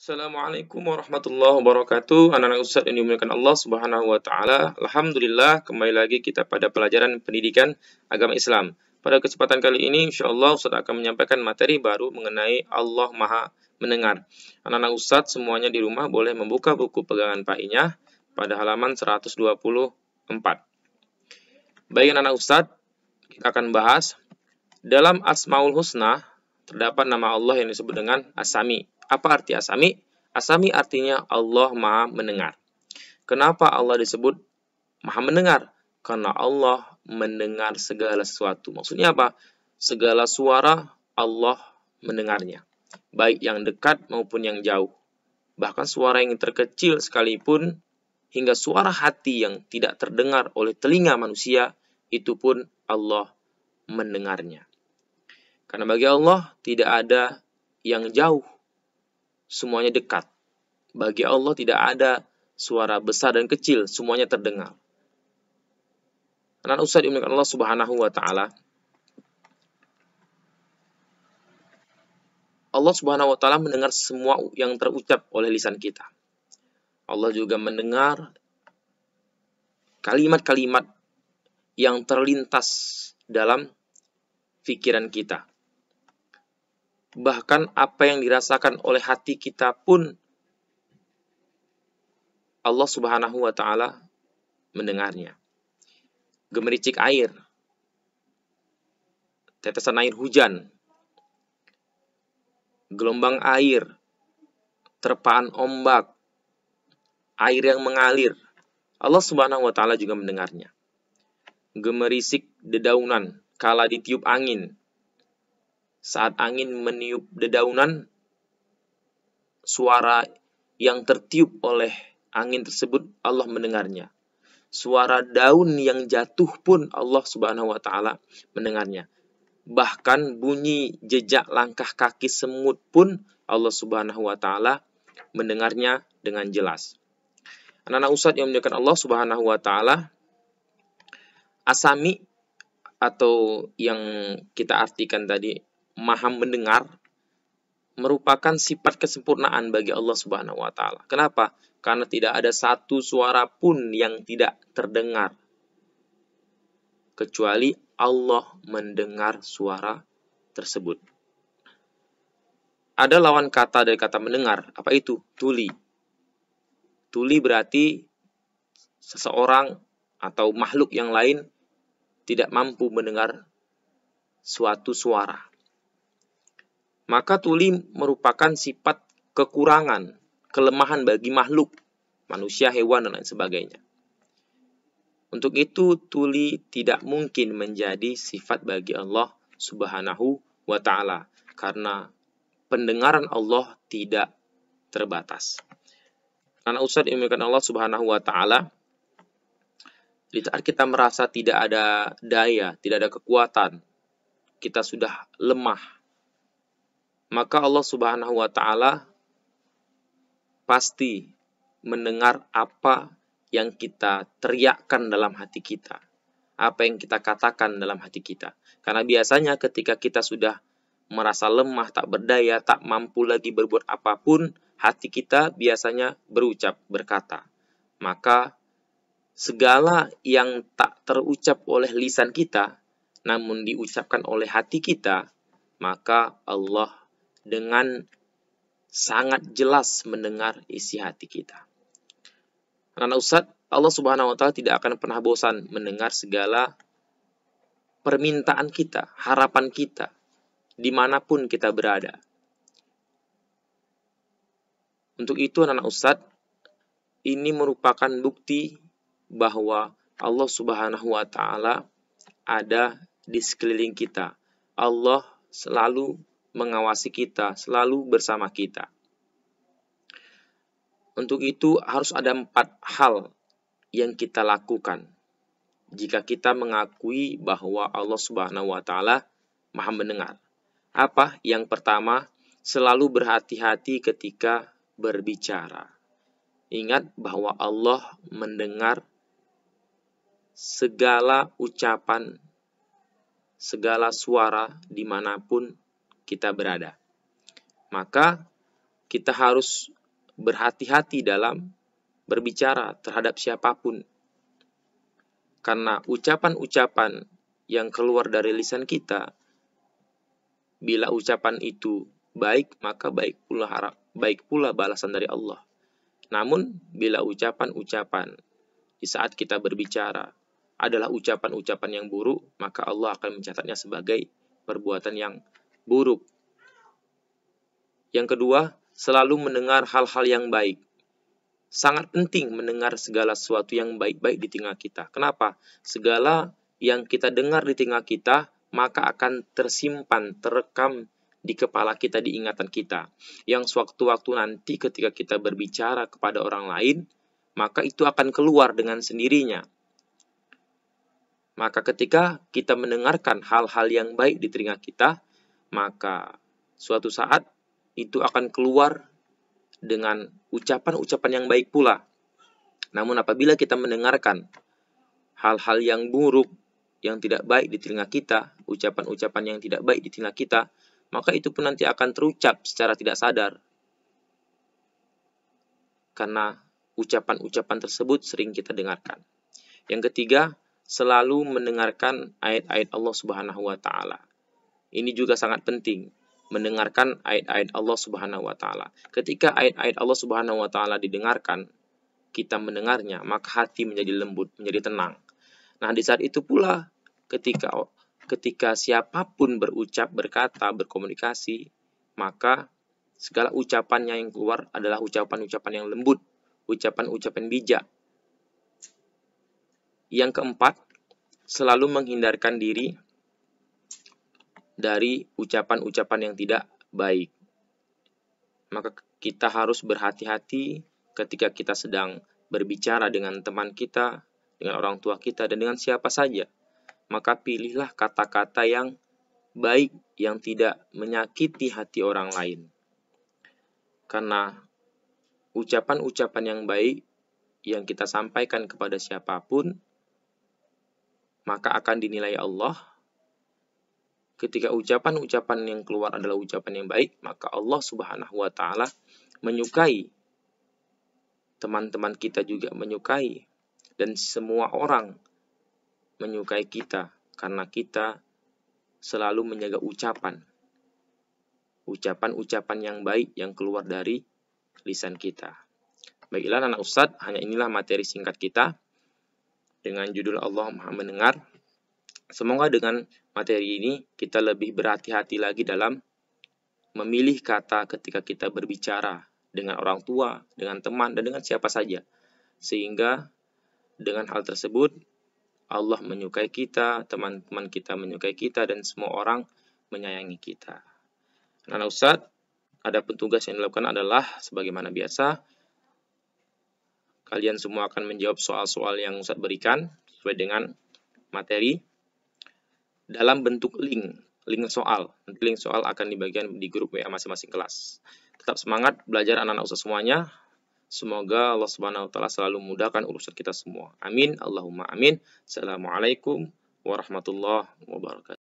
Assalamualaikum warahmatullahi wabarakatuh. Anak-anak Ustaz yang dimuliakan Allah Subhanahu wa taala. Alhamdulillah, kembali lagi kita pada pelajaran pendidikan agama Islam. Pada kesempatan kali ini insyaallah Ustaz akan menyampaikan materi baru mengenai Allah Maha Mendengar. Anak-anak Ustaz semuanya di rumah boleh membuka buku pegangan Pak Inyah pada halaman 124. Baik anak-anak Ustaz, kita akan bahas dalam Asmaul Husna terdapat nama Allah yang disebut dengan As-Sami. Apa arti As-Sami? As-Sami artinya Allah Maha Mendengar. Kenapa Allah disebut Maha Mendengar? Karena Allah mendengar segala sesuatu. Maksudnya apa? Segala suara Allah mendengarnya. Baik yang dekat maupun yang jauh. Bahkan suara yang terkecil sekalipun hingga suara hati yang tidak terdengar oleh telinga manusia, itu pun Allah mendengarnya. Karena bagi Allah tidak ada yang jauh, semuanya dekat. Bagi Allah tidak ada suara besar dan kecil, semuanya terdengar. Anak Ustaz dimuliakan Allah Subhanahu wa taala. Allah Subhanahu wa taala mendengar semua yang terucap oleh lisan kita. Allah juga mendengar kalimat-kalimat yang terlintas dalam pikiran kita. Bahkan apa yang dirasakan oleh hati kita pun Allah Subhanahu wa taala mendengarnya. Gemericik air, tetesan air hujan, gelombang air, terpaan ombak, air yang mengalir, Allah Subhanahu wa taala juga mendengarnya. Gemerisik dedaunan kala ditiup angin. Saat angin meniup dedaunan, suara yang tertiup oleh angin tersebut Allah mendengarnya. Suara daun yang jatuh pun Allah Subhanahu wa taala mendengarnya. Bahkan bunyi jejak langkah kaki semut pun Allah Subhanahu wa taala mendengarnya dengan jelas. Anak-anak Ustaz yang memuliakan Allah Subhanahu wa taala, As-Sami atau yang kita artikan tadi Maha Mendengar merupakan sifat kesempurnaan bagi Allah Subhanahu wa taala. Kenapa? Karena tidak ada satu suara pun yang tidak terdengar kecuali Allah mendengar suara tersebut. Ada lawan kata dari kata mendengar. Apa itu? Tuli. Tuli berarti seseorang atau makhluk yang lain tidak mampu mendengar suatu suara. Maka tuli merupakan sifat kekurangan, kelemahan bagi makhluk, manusia, hewan, dan lain sebagainya. Untuk itu, tuli tidak mungkin menjadi sifat bagi Allah Subhanahu wa ta'ala. Karena pendengaran Allah tidak terbatas. Karena Ustaz dimuliakan Allah Subhanahu wa ta'ala, di saat kita merasa tidak ada daya, tidak ada kekuatan, kita sudah lemah, maka Allah Subhanahu wa ta'ala pasti mendengar apa yang kita teriakkan dalam hati kita, apa yang kita katakan dalam hati kita. Karena biasanya ketika kita sudah merasa lemah, tak berdaya, tak mampu lagi berbuat apapun, hati kita biasanya berucap, berkata. Maka segala yang tak terucap oleh lisan kita, namun diucapkan oleh hati kita, maka Allah dengan sangat jelas mendengar isi hati kita. Anak Ustaz, Allah Subhanahu wa taala tidak akan pernah bosan mendengar segala permintaan kita, harapan kita, dimanapun kita berada. Untuk itu anak Ustaz, ini merupakan bukti bahwa Allah Subhanahu wa taala ada di sekeliling kita. Allah selalu mengawasi kita, selalu bersama kita. Untuk itu harus ada 4 hal yang kita lakukan jika kita mengakui bahwa Allah Subhanahu wa taala Maha Mendengar. Apa? Yang pertama, selalu berhati-hati ketika berbicara. Ingat bahwa Allah mendengar segala ucapan, segala suara dimanapun kita berada. Maka kita harus berhati-hati dalam berbicara terhadap siapapun. Karena ucapan-ucapan yang keluar dari lisan kita, bila ucapan itu baik, maka baik pula balasan dari Allah. Namun, bila ucapan-ucapan di saat kita berbicara adalah ucapan-ucapan yang buruk, maka Allah akan mencatatnya sebagai perbuatan yang buruk. Yang kedua, selalu mendengar hal-hal yang baik. Sangat penting mendengar segala sesuatu yang baik-baik di telinga kita. Kenapa? Segala yang kita dengar di telinga kita, maka akan tersimpan, terekam di kepala kita, di ingatan kita. Yang sewaktu-waktu nanti ketika kita berbicara kepada orang lain, maka itu akan keluar dengan sendirinya. Maka ketika kita mendengarkan hal-hal yang baik di telinga kita, maka suatu saat itu akan keluar dengan ucapan-ucapan yang baik pula. Namun apabila kita mendengarkan hal-hal yang buruk, yang tidak baik di telinga kita, ucapan-ucapan yang tidak baik di telinga kita, maka itu pun nanti akan terucap secara tidak sadar. Karena ucapan-ucapan tersebut sering kita dengarkan. Yang ketiga, selalu mendengarkan ayat-ayat Allah Subhanahu wa taala. Ini juga sangat penting, mendengarkan ayat-ayat Allah Subhanahu wa taala. Ketika ayat-ayat Allah Subhanahu wa taala didengarkan, kita mendengarnya, maka hati menjadi lembut, menjadi tenang. Nah, di saat itu pula ketika siapapun berucap, berkata, berkomunikasi, maka segala ucapannya yang keluar adalah ucapan-ucapan yang lembut, ucapan-ucapan bijak. Yang keempat, selalu menghindarkan diri dari ucapan-ucapan yang tidak baik. Maka kita harus berhati-hati ketika kita sedang berbicara dengan teman kita, dengan orang tua kita, dan dengan siapa saja. Maka pilihlah kata-kata yang baik, yang tidak menyakiti hati orang lain. Karena ucapan-ucapan yang baik yang kita sampaikan kepada siapapun, maka akan dinilai Allah. Ketika ucapan-ucapan yang keluar adalah ucapan yang baik, maka Allah Subhanahu wa taala menyukai. Teman-teman kita juga menyukai, dan semua orang menyukai kita karena kita selalu menjaga ucapan-ucapan yang baik yang keluar dari lisan kita. Baiklah anak Ustadz, hanya inilah materi singkat kita dengan judul Allah Maha Mendengar. Semoga dengan materi ini kita lebih berhati-hati lagi dalam memilih kata ketika kita berbicara dengan orang tua, dengan teman, dan dengan siapa saja. Sehingga dengan hal tersebut Allah menyukai kita, teman-teman kita menyukai kita, dan semua orang menyayangi kita. Nah, Ustadz, ada petugas yang dilakukan adalah sebagaimana biasa, kalian semua akan menjawab soal-soal yang Ustadz berikan sesuai dengan materi dalam bentuk link soal. Nanti link soal akan dibagikan di grup WA masing-masing kelas. Tetap semangat belajar anak-anak Ustadz semuanya. Semoga Allah Subhanahu wa taala selalu memudahkan urusan kita semua. Amin, Allahumma amin. Assalamualaikum warahmatullahi wabarakatuh.